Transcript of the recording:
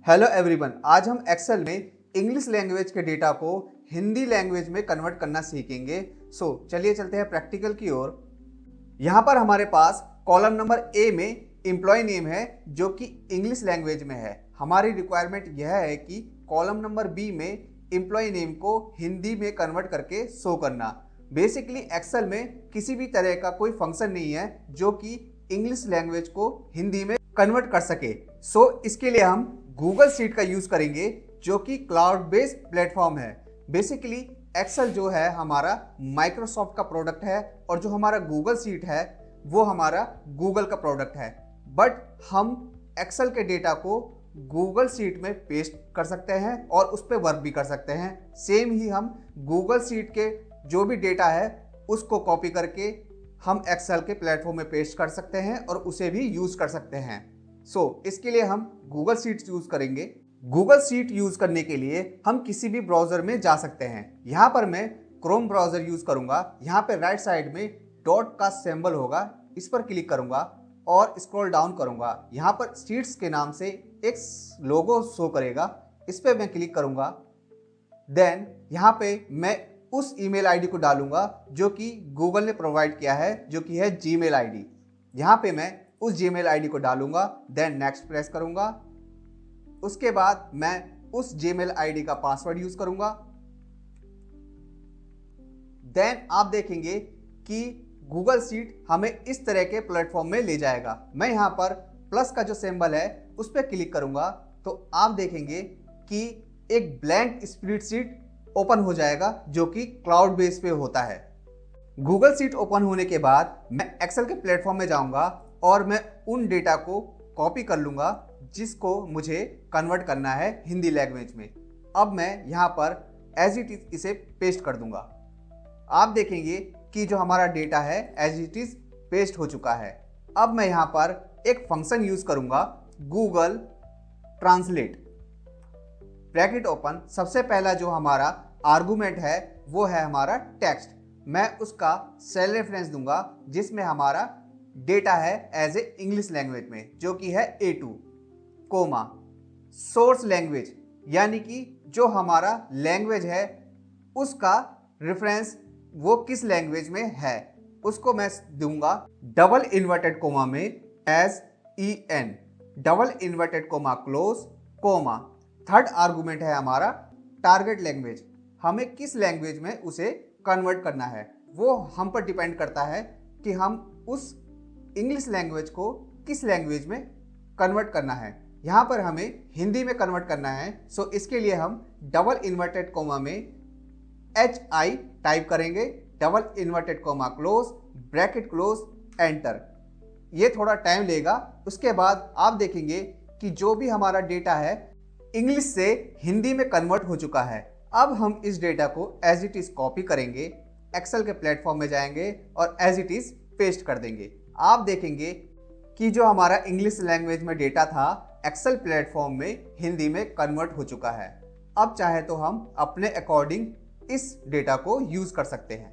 Hello everyone, आज हम Excel में इंग्लिश लैंग्वेज के डेटा को हिंदी लैंग्वेज में कन्वर्ट करना सीखेंगे। चलिए चलते हैं प्रैक्टिकल की ओर। यहाँ पर हमारे पास कॉलम नंबर ए में एम्प्लॉय नेम है जो कि इंग्लिश लैंग्वेज में है। हमारी रिक्वायरमेंट यह है कि कॉलम नंबर बी में एम्प्लॉय नेम को हिंदी में कन्वर्ट करके शो करना। बेसिकली एक्सेल में किसी भी तरह का कोई फंक्शन नहीं है जो कि इंग्लिश लैंग्वेज को हिंदी में कन्वर्ट कर सके। इसके लिए हम गूगल शीट का यूज करेंगे जो कि क्लाउड बेस्ड प्लेटफॉर्म है। बेसिकली एक्सेल जो है हमारा माइक्रोसॉफ्ट का प्रोडक्ट है और जो हमारा गूगल शीट है वो हमारा गूगल का प्रोडक्ट है। बट हम एक्सेल के डेटा को गूगल शीट में पेस्ट कर सकते हैं और उस पर वर्क भी कर सकते हैं। सेम ही हम गूगल शीट के जो भी डेटा है उसको कॉपी करके हम एक्सेल के प्लेटफॉर्म में पेस्ट कर सकते हैं और उसे भी यूज कर सकते हैं। इसके लिए हम गूगल शीट यूज करेंगे। गूगल शीट यूज करने के लिए हम किसी भी ब्राउजर में जा सकते हैं। यहाँ पर मैं क्रोम ब्राउजर यूज करूंगा। यहाँ पे राइट साइड में डॉट का सिंबल होगा, इस पर क्लिक करूंगा और स्क्रॉल डाउन करूंगा। यहाँ पर शीट्स के नाम से एक लोगो शो करेगा, इस पर मैं क्लिक करूंगा। देन यहाँ पे मैं उस ईमेल आईडी को डालूंगा जो कि गूगल ने प्रोवाइड किया है, जो कि है जीमेल आईडी। यहाँ पे मैं उस जीमेल आईडी को डालूंगा, देन नेक्स्ट प्रेस करूंगा। उसके बाद मैं उस जीमेल आईडी का पासवर्ड यूज करूंगा। देन आप देखेंगे कि गूगल शीट हमें इस तरह के प्लेटफॉर्म में ले जाएगा। मैं यहाँ पर प्लस का जो सिंबल है उस पर क्लिक करूंगा तो आप देखेंगे कि एक ब्लैंक स्प्रेडशीट ओपन हो जाएगा जो कि क्लाउड बेस पे होता है। गूगल शीट ओपन होने के बाद मैं एक्सेल के प्लेटफॉर्म में जाऊंगा और मैं उन डेटा को कॉपी कर लूंगा जिसको मुझे कन्वर्ट करना है हिंदी लैंग्वेज में। अब मैं यहाँ पर एज इट इज इसे पेस्ट कर दूंगा। आप देखेंगे कि जो हमारा डेटा है एज इट इज पेस्ट हो चुका है। अब मैं यहाँ पर एक फंक्शन यूज करूंगा, गूगल ट्रांसलेट ब्रैकेट ओपन। सबसे पहला जो हमारा आर्गुमेंट है वो है हमारा टेक्स्ट। मैं उसका सेल रेफरेंस दूंगा जिसमें हमारा डेटा है एज ए इंग्लिश लैंग्वेज में जो कि है A2, कोमा सोर्स लैंग्वेज यानी कि जो हमारा लैंग्वेज है उसका रेफरेंस वो किस लैंग्वेज में है उसको मैं दूंगा डबल इन्वर्टेड कोमा में as EN, double inverted comma close comma. Third argument है हमारा टारगेट लैंग्वेज, हमें किस लैंग्वेज में उसे कन्वर्ट करना है वो हम पर डिपेंड करता है कि हम उस इंग्लिश लैंग्वेज को किस लैंग्वेज में कन्वर्ट करना है। यहाँ पर हमें हिंदी में कन्वर्ट करना है। इसके लिए हम डबल इन्वर्टेड कोमा में HI टाइप करेंगे, double inverted comma close bracket close enter. ये थोड़ा टाइम लेगा। उसके बाद आप देखेंगे कि जो भी हमारा डेटा है इंग्लिश से हिंदी में कन्वर्ट हो चुका है। अब हम इस डेटा को एज इट इज कॉपी करेंगे, एक्सेल के प्लेटफॉर्म में जाएंगे और एज इट इज पेस्ट कर देंगे। आप देखेंगे कि जो हमारा इंग्लिश लैंग्वेज में डेटा था एक्सेल प्लेटफॉर्म में हिंदी में कन्वर्ट हो चुका है। अब चाहे तो हम अपने अकॉर्डिंग इस डेटा को यूज कर सकते हैं।